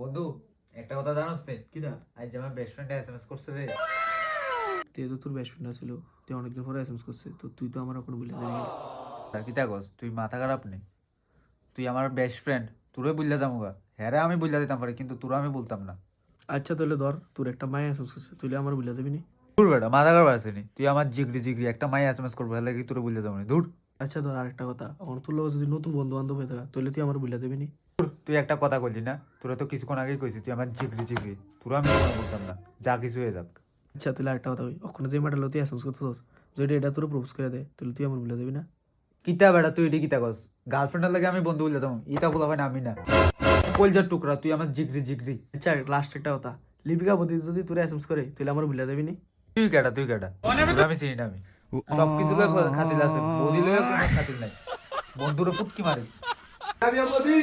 বন্ধু একটা কথা জানোস তে কিরা আজ আমার বেস্ট ফ্রেন্ড এসএমএস করছে রে। তুই তো তোর বেস্ট ফ্রেন্ড ছিল, তুই অনেকদিন পরে এসএমএস করছে, তো তুই তো আমার এখন বলে দিবি। কিতা কস তুই মাথা খারাপ নেই? তুই আমার বেস্ট ফ্রেন্ড, তোরে বুঝলা যামুগা। হ্যাঁ রে, আমি বুঝলা দিতাম পারি কিন্তু তোরা আমি বলতাম না। আচ্ছা তাহলে ধর তোর একটা মায়ে এসএমএস করছে, তুই আমার বলে যাবি নি। দূর বেটা, মাথা খারাপ আসেনি? তুই আমার জিগরি জিগরি একটা মাই এসএমএস করবো, হলে কি তোরে বুঝলা যাবো না? দূর। আচ্ছা ধর আরেকটা কথা, এখন তোর লোক যদি নতুন বন্ধু বান্ধব হয়ে থাকে তাহলে তুই আমার বলে যাবি নি। তুই একটা কথা কইলি না, তোরা তো কিছুক্ষণ আগেই কইছি তুই আমার জিগরি জিগরি, তোরা আমি কখনো বলতাম না, যা কিছু হয়ে যাক। আচ্ছা তাহলে আরেকটা কথা কই, ওখানে যে মেয়েটা তুই এসএমএস করছিস যদি এটা তোর প্রপোজ করে দেয় তাহলে তুই আমার বলে যাবি না। কিতা বেটা তুই এটি কিতা কস? গার্লফ্রেন্ডের লাগে আমি বন্ধু বললে যাবো, ইটা বলা হয় না আমি না। কলজার টুকরা, তুই আমার জিগরি জিগরি। আচ্ছা লাস্ট একটা কথা, লিপিকা বদি যদি তোর এসএমএস করে তাহলে আমার বলে যাবি নি। তুই কেডা তোরা আমি চিনি না। আমি সব কিছু লয় খাতিল আছে, বদি লয় কোনো খাতিল নাই। বন্ধুরে ফুটকি মারি আমি বদি।